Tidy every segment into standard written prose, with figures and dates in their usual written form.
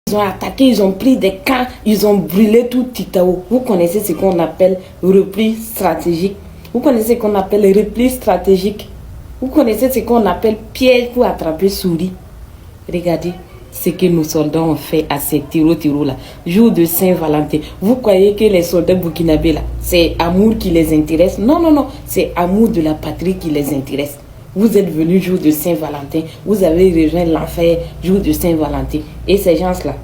Ils ont attaqué, ils ont pris des camps, ils ont brûlé tout Titao. Vous connaissez ce qu'on appelle repli stratégique. Vous connaissez ce qu'on appelle repli stratégique. Vous connaissez ce qu'on appelle piège pour attraper souris. Regardez ce que nos soldats ont fait à ces tiros là. Jour de Saint-Valentin. Vous croyez que les soldats burkinabés là, c'est amour qui les intéresse? Non, non, non. C'est amour de la patrie qui les intéresse. Vous êtes venus jour de Saint-Valentin. Vous avez rejoint l'enfer jour de Saint-Valentin. Et ces gens-là,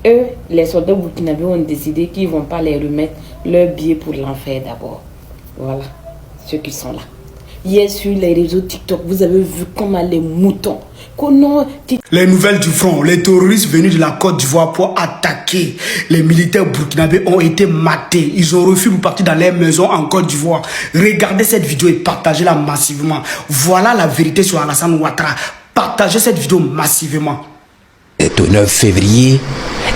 eux, les soldats burkinabés ont décidé qu'ils ne vont pas les remettre leur billet pour l'enfer d'abord. Voilà, ceux qui sont là. Hier sur les réseaux TikTok, vous avez vu comment les moutons... Les nouvelles du front, les terroristes venus de la Côte d'Ivoire pour attaquer les militaires burkinabés ont été matés. Ils ont refusé de partir dans les maisons en Côte d'Ivoire. Regardez cette vidéo et partagez-la massivement. Voilà la vérité sur Alassane Ouattara. Partagez cette vidéo massivement. Au 9 février,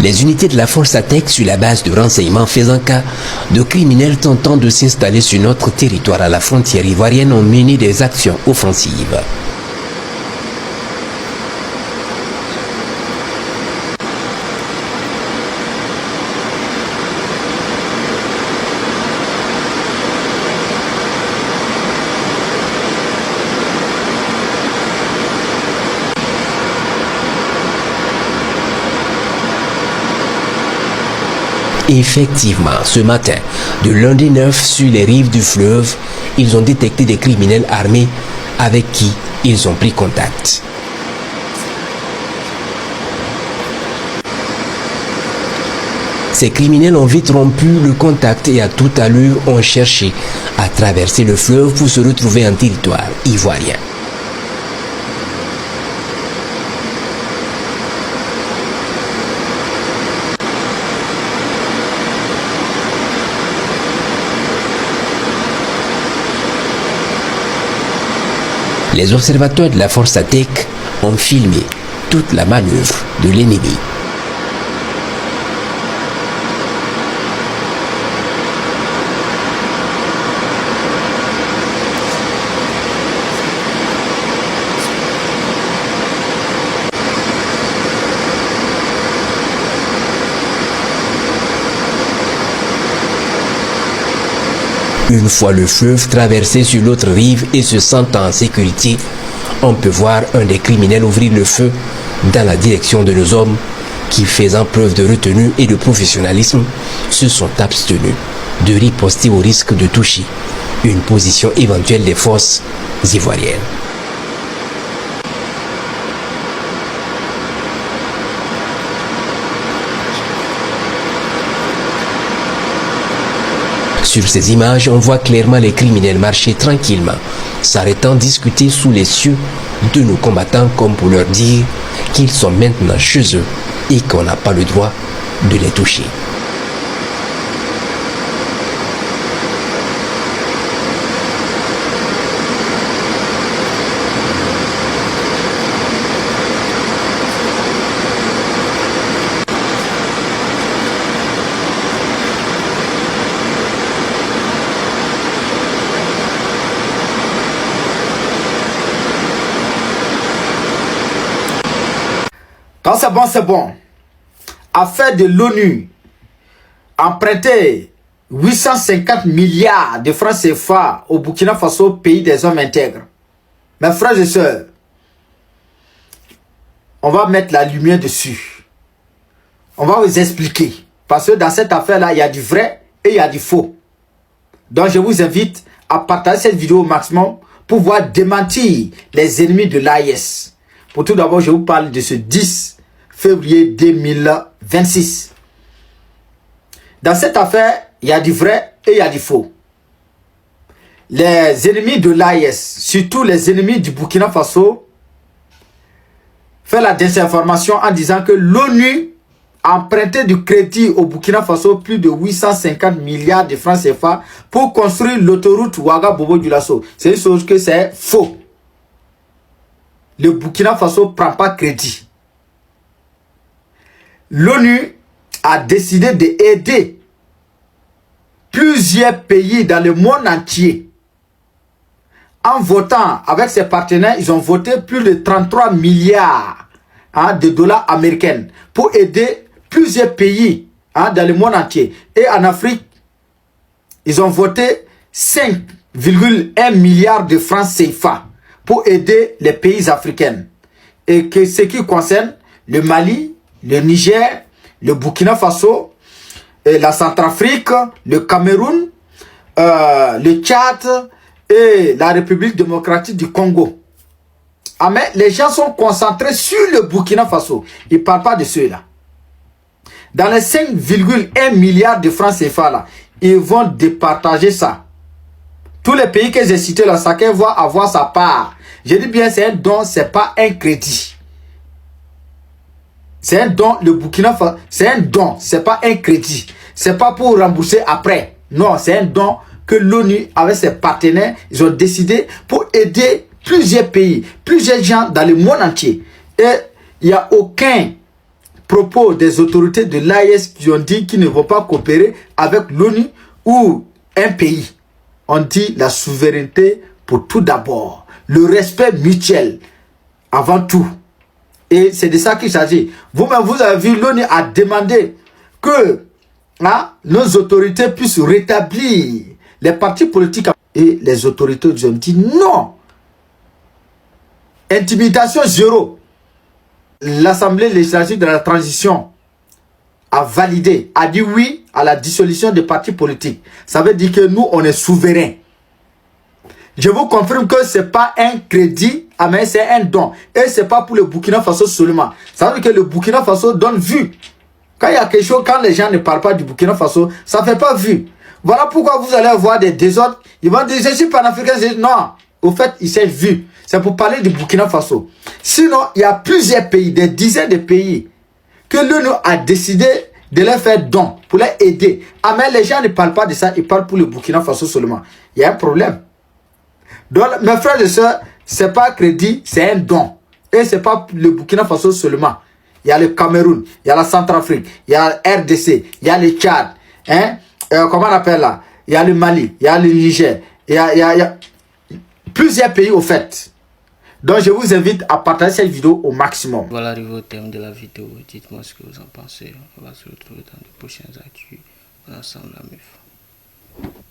les unités de la force attaquent sur la base de renseignement faisant cas de criminels tentant de s'installer sur notre territoire à la frontière ivoirienne ont mené des actions offensives. Effectivement, ce matin, de lundi 9 sur les rives du fleuve, ils ont détecté des criminels armés avec qui ils ont pris contact. Ces criminels ont vite rompu le contact et à toute allure ont cherché à traverser le fleuve pour se retrouver en territoire ivoirien. Les observateurs de la force ATEC ont filmé toute la manœuvre de l'ennemi. Une fois le fleuve traversé sur l'autre rive et se sentant en sécurité, on peut voir un des criminels ouvrir le feu dans la direction de nos hommes qui, faisant preuve de retenue et de professionnalisme, se sont abstenus de riposter au risque de toucher une position éventuelle des forces ivoiriennes. Sur ces images, on voit clairement les criminels marcher tranquillement, s'arrêtant discuter sous les cieux de nos combattants comme pour leur dire qu'ils sont maintenant chez eux et qu'on n'a pas le droit de les toucher. Quand c'est bon. Affaire de l'ONU, emprunter 850 milliards de francs CFA au Burkina Faso, pays des hommes intègres. Mes frères et sœurs, on va mettre la lumière dessus. On va vous expliquer. Parce que dans cette affaire-là, il y a du vrai et il y a du faux. Donc je vous invite à partager cette vidéo au maximum pour pouvoir démentir les ennemis de l'AIS. Pour tout d'abord, je vous parle de ce 10 février 2026. Dans cette affaire, il y a du vrai et il y a du faux. Les ennemis de l'AIS, surtout les ennemis du Burkina Faso, font la désinformation en disant que l'ONU a emprunté du crédit au Burkina Faso plus de 850 milliards de francs CFA pour construire l'autoroute Ouagadougou-Dioulasso. C'est une chose que c'est faux. Le Burkina Faso ne prend pas crédit. L'ONU a décidé d'aider plusieurs pays dans le monde entier. En votant avec ses partenaires, ils ont voté plus de 33 milliards de dollars américains pour aider plusieurs pays dans le monde entier. Et en Afrique, ils ont voté 5,1 milliards de francs CFA pour aider les pays africains. Et que ce qui concerne le Mali, le Niger, le Burkina Faso, la Centrafrique, le Cameroun, le Tchad et la République démocratique du Congo. Ah, mais les gens sont concentrés sur le Burkina Faso. Ils ne parlent pas de ceux-là. Dans les 5,1 milliards de francs CFA, là, ils vont départager ça. Tous les pays que j'ai cités là, chacun va avoir sa part. Je dis bien, c'est un don, ce n'est pas un crédit. C'est un don, le Burkina Faso, c'est un don, ce n'est pas un crédit. Ce n'est pas pour rembourser après. Non, c'est un don que l'ONU, avec ses partenaires, ils ont décidé pour aider plusieurs pays, plusieurs gens dans le monde entier. Et il n'y a aucun propos des autorités de l'AES qui ont dit qu'ils ne vont pas coopérer avec l'ONU ou un pays. On dit la souveraineté pour tout d'abord. Le respect mutuel avant tout. Et c'est de ça qu'il s'agit. Vous-même, vous avez vu, l'ONU a demandé que nos autorités puissent rétablir les partis politiques. Et les autorités ont dit non. Intimidation zéro. L'Assemblée législative de la transition a validé, a dit oui à la dissolution des partis politiques. Ça veut dire que nous, on est souverains. Je vous confirme que ce n'est pas un crédit, mais c'est un don. Et ce n'est pas pour le Burkina Faso seulement. Ça veut dire que le Burkina Faso donne vue. Quand il y a quelque chose, quand les gens ne parlent pas du Burkina Faso, ça ne fait pas vue. Voilà pourquoi vous allez avoir des désordres. Ils vont dire, je suis panafricain. Non, au fait, il s'est vu. C'est pour parler du Burkina Faso. Sinon, il y a plusieurs pays, des dizaines de pays, que l'ONU a décidé de leur faire don, pour les aider. Ah, mais les gens ne parlent pas de ça, ils parlent pour le Burkina Faso seulement. Il y a un problème. Donc, mes frères et sœurs, ce n'est pas crédit, c'est un don. Et ce n'est pas le Burkina Faso seulement. Il y a le Cameroun, il y a la Centrafrique, il y a RDC, il y a le Tchad. Comment on appelle là? Il y a le Mali, il y a le Niger, il y a plusieurs pays au fait. Donc je vous invite à partager cette vidéo au maximum. Voilà, arrivé au terme de la vidéo. Dites-moi ce que vous en pensez. On va se retrouver dans de prochaines actus. Ensemble, la MIF.